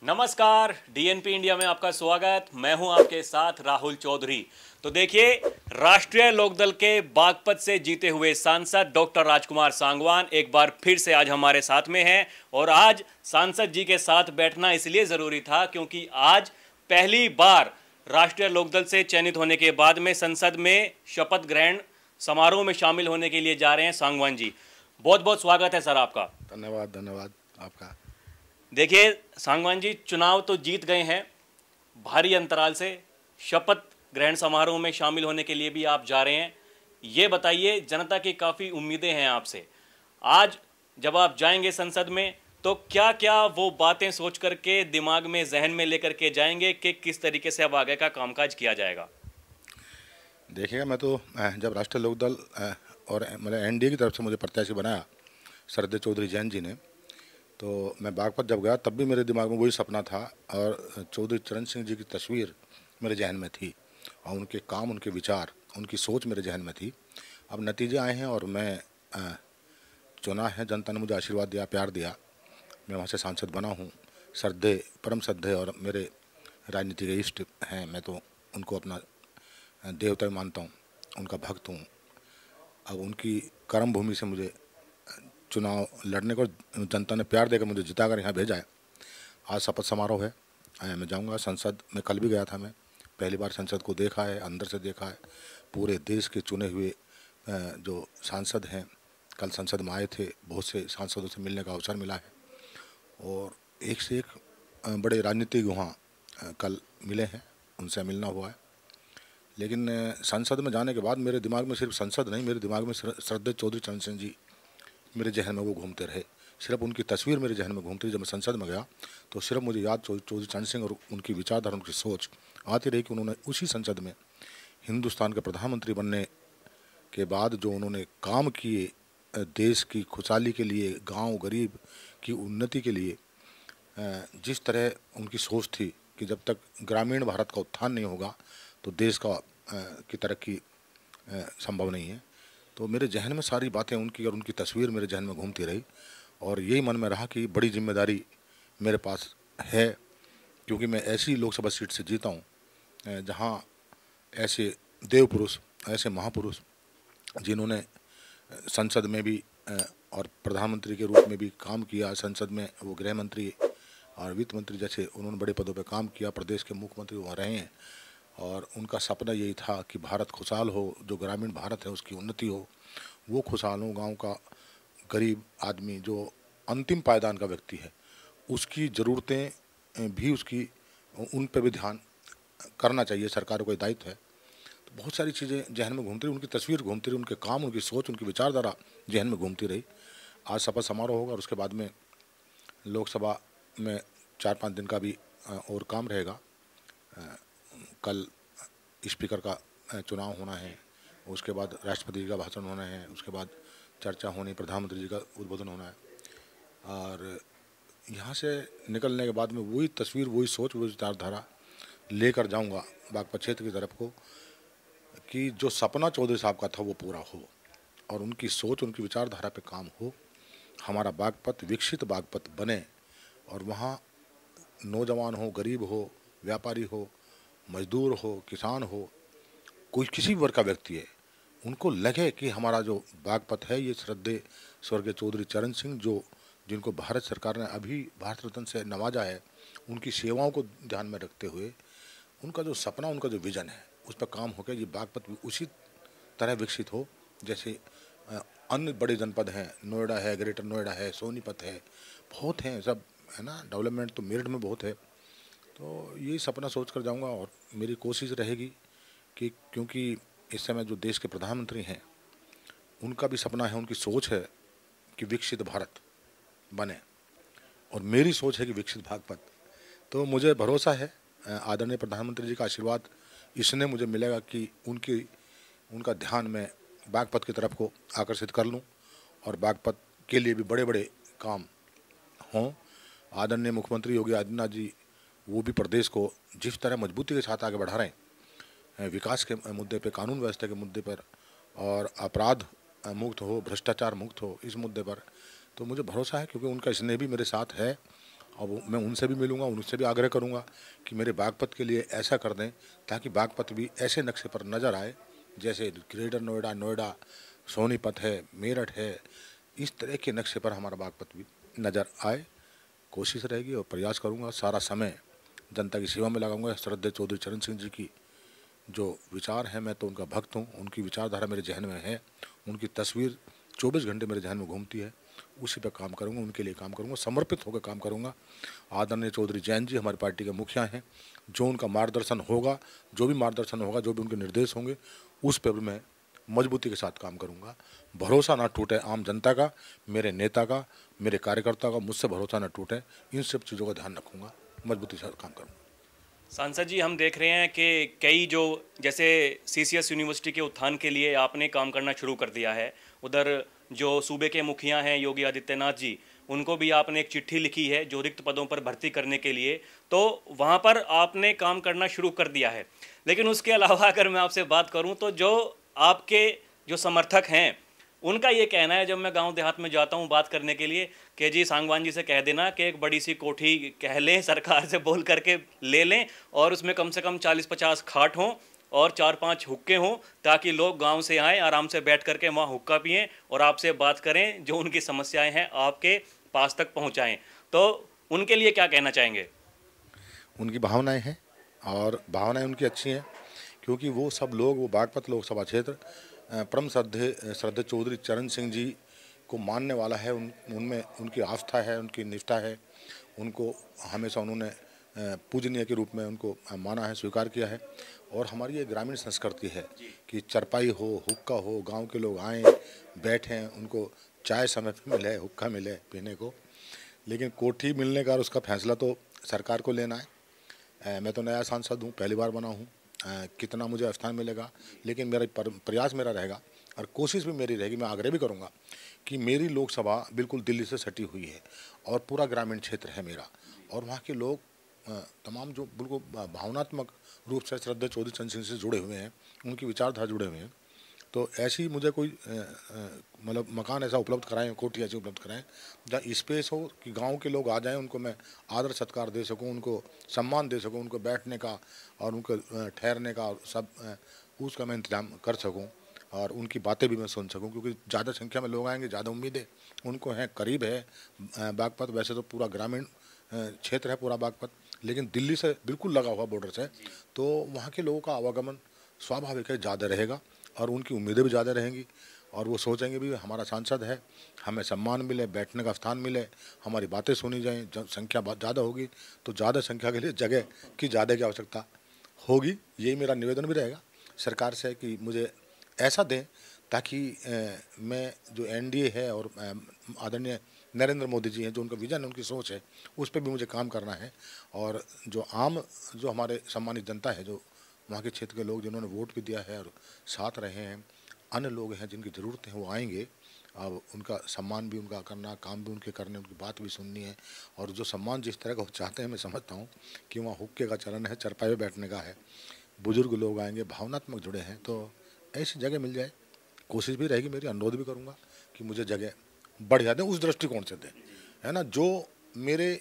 नमस्कार, DNP India में आपका स्वागत। मैं हूं आपके साथ राहुल चौधरी। तो देखिए, राष्ट्रीय लोकदल के बागपत से जीते हुए सांसद डॉक्टर राजकुमार सांगवान एक बार फिर से आज हमारे साथ में हैं। और आज सांसद जी के साथ बैठना इसलिए ज़रूरी था क्योंकि आज पहली बार राष्ट्रीय लोकदल से चयनित होने के बाद में संसद में शपथ ग्रहण समारोह में शामिल होने के लिए जा रहे हैं सांगवान जी। बहुत बहुत स्वागत है सर आपका। धन्यवाद धन्यवाद आपका। देखिए सांगवान जी, चुनाव तो जीत गए हैं भारी अंतराल से। शपथ ग्रहण समारोह में शामिल होने के लिए भी आप जा रहे हैं। ये बताइए, जनता की काफ़ी उम्मीदें हैं आपसे। आज जब आप जाएंगे संसद में तो क्या क्या वो बातें सोच करके दिमाग में जहन में लेकर के जाएंगे कि किस तरीके से अब आगे का कामकाज किया जाएगा? देखिएगा, मैं तो जब राष्ट्रीय लोकदल और मतलब एनडीए की तरफ से मुझे प्रत्याशी बनाया शरद चौधरी जैन जी ने, तो मैं बागपत जब गया तब भी मेरे दिमाग में वही सपना था और चौधरी चरण सिंह जी की तस्वीर मेरे जहन में थी और उनके काम, उनके विचार, उनकी सोच मेरे जहन में थी। अब नतीजे आए हैं और मैं चुना है, जनता ने मुझे आशीर्वाद दिया, प्यार दिया, मैं वहाँ से सांसद बना हूँ। श्रद्धे, परम श्रद्धे और मेरे राजनीतिक इष्ट हैं, मैं तो उनको अपना देवता मानता हूँ, उनका भक्त हूँ। अब उनकी कर्म भूमि से मुझे चुनाव लड़ने को जनता ने प्यार देकर मुझे जिताकर यहाँ भेजा है। आज शपथ समारोह है, मैं जाऊँगा संसद में। कल भी गया था, मैं पहली बार संसद को देखा है, अंदर से देखा है। पूरे देश के चुने हुए जो सांसद हैं कल संसद में आए थे, बहुत से सांसदों से मिलने का अवसर मिला है और एक से एक बड़े राजनीतिक वहाँ कल मिले हैं, उनसे मिलना हुआ है। लेकिन संसद में जाने के बाद मेरे दिमाग में सिर्फ संसद नहीं, मेरे दिमाग में श्रद्धेय चौधरी चरण सिंह जी मेरे जहन में वो घूमते रहे। सिर्फ उनकी तस्वीर मेरे जहन में घूमती रही। जब मैं संसद में गया तो सिर्फ मुझे याद चौधरी चरण सिंह और उनकी विचारधारा, उनकी सोच आती रही कि उन्होंने उसी संसद में हिंदुस्तान के प्रधानमंत्री बनने के बाद जो उन्होंने काम किए देश की खुशहाली के लिए, गांव गरीब की उन्नति के लिए, जिस तरह उनकी सोच थी कि जब तक ग्रामीण भारत का उत्थान नहीं होगा तो देश का की तरक्की संभव नहीं है। तो मेरे जहन में सारी बातें उनकी और उनकी तस्वीर मेरे जहन में घूमती रही और यही मन में रहा कि बड़ी जिम्मेदारी मेरे पास है, क्योंकि मैं ऐसी लोकसभा सीट से जीता हूँ जहाँ ऐसे देव पुरुष, ऐसे महापुरुष जिन्होंने संसद में भी और प्रधानमंत्री के रूप में भी काम किया, संसद में वो गृह मंत्री और वित्त मंत्री जैसे उन्होंने बड़े पदों पर काम किया, प्रदेश के मुख्यमंत्री वहाँ रहे हैं और उनका सपना यही था कि भारत खुशहाल हो, जो ग्रामीण भारत है उसकी उन्नति हो, वो खुशहाल हो। गांव का गरीब आदमी जो अंतिम पायदान का व्यक्ति है उसकी ज़रूरतें भी उसकी उन पर भी ध्यान करना चाहिए, सरकार को दायित्व है। तो बहुत सारी चीज़ें जहन में घूमती रही, उनकी तस्वीर घूमती रही, उनके काम, उनकी सोच, उनकी विचारधारा जहन में घूमती रही। आज शपथ समारोह होगा और उसके बाद में लोकसभा में 4-5 दिन का भी और काम रहेगा। कल स्पीकर का चुनाव होना है, उसके बाद राष्ट्रपति जी का भाषण होना है, उसके बाद चर्चा होनी, प्रधानमंत्री जी का उद्बोधन होना है और यहाँ से निकलने के बाद में वही तस्वीर, वही सोच, वही विचारधारा लेकर जाऊँगा बागपत क्षेत्र की तरफ को कि जो सपना चौधरी साहब का था वो पूरा हो और उनकी सोच, उनकी विचारधारा पे काम हो। हमारा बागपत विकसित बागपत बने और वहाँ नौजवान हो, गरीब हो, व्यापारी हो, मजदूर हो, किसान हो, कोई किसी भी वर्ग का व्यक्ति है, उनको लगे कि हमारा जो बागपत है ये श्रद्धेय स्वर्गीय चौधरी चरण सिंह जो जिनको भारत सरकार ने अभी भारत रत्न से नवाजा है, उनकी सेवाओं को ध्यान में रखते हुए उनका जो सपना, उनका जो विज़न है उस पर काम होकर ये बागपत भी उसी तरह विकसित हो जैसे अन्य बड़े जनपद हैं। नोएडा है, ग्रेटर नोएडा है, सोनीपत है, बहुत हैं सब, है ना। डेवलपमेंट तो मेरठ में बहुत है। तो यही सपना सोच कर जाऊँगा और मेरी कोशिश रहेगी कि क्योंकि इस समय जो देश के प्रधानमंत्री हैं उनका भी सपना है, उनकी सोच है कि विकसित भारत बने और मेरी सोच है कि विकसित बागपत। तो मुझे भरोसा है आदरणीय प्रधानमंत्री जी का आशीर्वाद इसने मुझे मिलेगा कि उनका ध्यान मैं बागपत की तरफ को आकर्षित कर लूं और बागपत के लिए भी बड़े बड़े काम हों। आदरणीय मुख्यमंत्री योगी आदित्यनाथ जी वो भी प्रदेश को जिस तरह मजबूती के साथ आगे बढ़ा रहे हैं विकास के मुद्दे पे, कानून व्यवस्था के मुद्दे पर और अपराध मुक्त हो, भ्रष्टाचार मुक्त हो, इस मुद्दे पर, तो मुझे भरोसा है क्योंकि उनका स्नेह भी मेरे साथ है अब मैं उनसे भी मिलूंगा, उनसे भी आग्रह करूंगा कि मेरे बागपत के लिए ऐसा कर दें ताकि बागपत भी ऐसे नक्शे पर नज़र आए जैसे ग्रेटर नोएडा, नोएडा सोनीपत है, मेरठ है, इस तरह के नक्शे पर हमारा बागपत भी नज़र आए। कोशिश रहेगी और प्रयास करूंगा, सारा समय जनता की सेवा में लगाऊंगा। श्रद्धेय चौधरी चरण सिंह जी की जो विचार है, मैं तो उनका भक्त हूँ, उनकी विचारधारा मेरे जहन में है, उनकी तस्वीर 24 घंटे मेरे जहन में घूमती है, उसी पर काम करूंगा, उनके लिए काम करूंगा, समर्पित होकर काम करूंगा। आदरणीय चौधरी जैन जी हमारी पार्टी के मुखिया हैं, जो उनका मार्गदर्शन होगा, जो भी मार्गदर्शन होगा, जो भी उनके निर्देश होंगे, उस पर मैं मजबूती के साथ काम करूंगा। भरोसा ना टूटे आम जनता का, मेरे नेता का, मेरे कार्यकर्ता का, मुझसे भरोसा ना टूटे, इन सब चीज़ों का ध्यान रखूंगा, मजबूती से काम करूंगा। सांसद जी, हम देख रहे हैं कि कई जो जैसे सीसीएस यूनिवर्सिटी के उत्थान के लिए आपने काम करना शुरू कर दिया है, उधर जो सूबे के मुखिया हैं योगी आदित्यनाथ जी, उनको भी आपने एक चिट्ठी लिखी है जो रिक्त पदों पर भर्ती करने के लिए, तो वहाँ पर आपने काम करना शुरू कर दिया है। लेकिन उसके अलावा अगर मैं आपसे बात करूँ तो जो आपके जो समर्थक हैं उनका ये कहना है, जब मैं गांव देहात में जाता हूं बात करने के लिए, कि जी सांगवान जी से कह देना कि एक बड़ी सी कोठी कह लें, सरकार से बोल करके ले लें और उसमें कम से कम 40-50 खाट हों और 4-5 हुक्के हों, ताकि लोग गांव से आएँ, आराम से बैठ करके वहाँ हुक्का पिएं और आपसे बात करें, जो उनकी समस्याएं हैं आपके पास तक पहुँचाएँ। तो उनके लिए क्या कहना चाहेंगे? उनकी भावनाएं हैं और भावनाएं उनकी अच्छी हैं, क्योंकि वो सब लोग, वो बागपत लोकसभा क्षेत्र परम श्रद्धेय चौधरी चरण सिंह जी को मानने वाला है, उनमें उनकी आस्था है, उनकी निष्ठा है, उनको हमेशा उन्होंने पूजनीय के रूप में उनको माना है, स्वीकार किया है। और हमारी ये ग्रामीण संस्कृति है कि चरपाई हो, हुक्का हो, गांव के लोग आएँ, बैठें, उनको चाय समय पर मिले, हुक्का मिले पीने को। लेकिन कोठी मिलने का उसका फैसला तो सरकार को लेना है। मैं तो नया सांसद हूँ, पहली बार बना हूँ, कितना मुझे स्थान मिलेगा, लेकिन मेरा प्रयास मेरा रहेगा और कोशिश भी मेरी रहेगी, मैं आग्रह भी करूँगा कि मेरी लोकसभा बिल्कुल दिल्ली से सटी हुई है और पूरा ग्रामीण क्षेत्र है मेरा, और वहाँ के लोग तमाम जो बिल्कुल भावनात्मक रूप से श्रद्धेय चौधरी चरण सिंह से जुड़े हुए हैं, उनकी विचारधारा जुड़े हुए हैं। तो ऐसी मुझे कोई मतलब मकान ऐसा उपलब्ध कराएं, कोठी ऐसी उपलब्ध कराएं जहाँ स्पेस हो कि गांव के लोग आ जाएं, उनको मैं आदर सत्कार दे सकूं, उनको सम्मान दे सकूं, उनको बैठने का और उनको ठहरने का सब उसका मैं इंतजाम कर सकूं और उनकी बातें भी मैं सुन सकूं, क्योंकि ज़्यादा संख्या में लोग आएंगे, ज़्यादा उम्मीदें उनको हैं। करीब है बागपत, वैसे तो पूरा ग्रामीण क्षेत्र है पूरा बागपत, लेकिन दिल्ली से बिल्कुल लगा हुआ बॉर्डर से, तो वहाँ के लोगों का आवागमन स्वाभाविक है ज़्यादा रहेगा और उनकी उम्मीदें भी ज़्यादा रहेंगी और वो सोचेंगे भी हमारा सांसद है, हमें सम्मान मिले, बैठने का स्थान मिले, हमारी बातें सुनी जाएं। जब संख्या बहुत ज़्यादा होगी तो ज़्यादा संख्या के लिए जगह की ज़्यादा की आवश्यकता होगी। यही मेरा निवेदन भी रहेगा सरकार से कि मुझे ऐसा दें ताकि मैं जो एनडीए है और आदरणीय नरेंद्र मोदी जी हैं, जो उनका विजन है, उनकी सोच है, उस पर भी मुझे काम करना है। और जो आम जो हमारे सम्मानित जनता है, जो वहाँ के क्षेत्र के लोग जिन्होंने वोट भी दिया है और साथ रहे हैं, अन्य लोग हैं जिनकी ज़रूरत है, वो आएंगे। अब उनका सम्मान भी उनका करना, काम भी उनके करने, उनकी बात भी सुननी है। और जो सम्मान जिस तरह का वो चाहते हैं, मैं समझता हूँ कि वहाँ हुक्के का चलन है, चरपाई में बैठने का है, बुजुर्ग लोग आएंगे, भावनात्मक जुड़े हैं, तो ऐसी जगह मिल जाए। कोशिश भी रहेगी मेरी, अनुरोध भी करूँगा कि मुझे जगह बढ़िया दें, उस दृष्टिकोण से दें, है ना, जो मेरे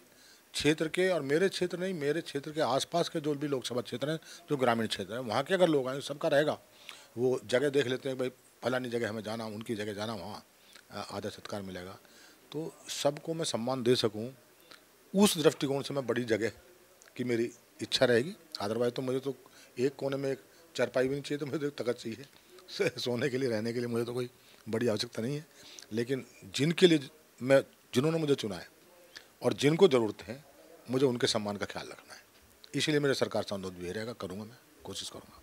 क्षेत्र के और मेरे क्षेत्र नहीं, मेरे क्षेत्र के आसपास के जो भी लोकसभा क्षेत्र हैं, जो ग्रामीण क्षेत्र है, वहाँ के अगर लोग आएँ, सबका रहेगा, वो जगह देख लेते हैं भाई फलानी जगह हमें जाना, उनकी जगह जाना, वहाँ आदर सत्कार मिलेगा, तो सबको मैं सम्मान दे सकूँ, उस दृष्टिकोण से मैं बड़ी जगह की मेरी इच्छा रहेगी। अदरवाइज तो मुझे तो एक कोने में एक चारपाई भी नहीं चाहिए, तो मुझे तो तख़्त चाहिए सोने के लिए, रहने के लिए मुझे तो कोई बड़ी आवश्यकता नहीं है। लेकिन जिनके लिए मैं, जिन्होंने मुझे चुना है और जिनको ज़रूरत है, मुझे उनके सम्मान का ख्याल रखना है, इसलिए मेरे सरकार से अनुरोध भी रहेगा, करूँगा, मैं कोशिश करूँगा।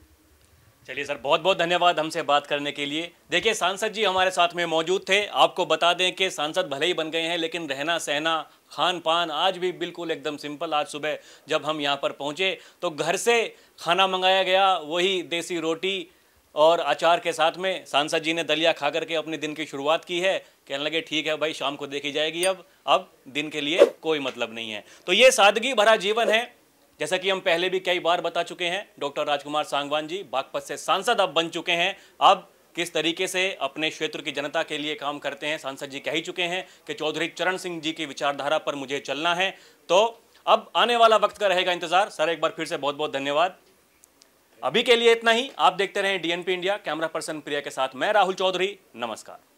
चलिए सर, बहुत बहुत धन्यवाद हमसे बात करने के लिए। देखिए, सांसद जी हमारे साथ में मौजूद थे। आपको बता दें कि सांसद भले ही बन गए हैं, लेकिन रहना सहना खान पान आज भी बिल्कुल एकदम सिंपल। आज सुबह जब हम यहाँ पर पहुँचे तो घर से खाना मंगाया गया, वही देसी रोटी और अचार के साथ में सांसद जी ने दलिया खा करके अपने दिन की शुरुआत की है। कहने लगे ठीक है भाई, शाम को देखी जाएगी, अब दिन के लिए कोई मतलब नहीं है। तो ये सादगी भरा जीवन है, जैसा कि हम पहले भी कई बार बता चुके हैं। डॉक्टर राजकुमार सांगवान जी बागपत से सांसद अब बन चुके हैं। अब किस तरीके से अपने क्षेत्र की जनता के लिए काम करते हैं। सांसद जी कह ही चुके हैं कि चौधरी चरण सिंह जी की विचारधारा पर मुझे चलना है। तो अब आने वाला वक्त का रहेगा इंतजार। सर, एक बार फिर से बहुत बहुत धन्यवाद। अभी के लिए इतना ही। आप देखते रहें DNP इंडिया। कैमरा पर्सन प्रिया के साथ मैं राहुल चौधरी। नमस्कार।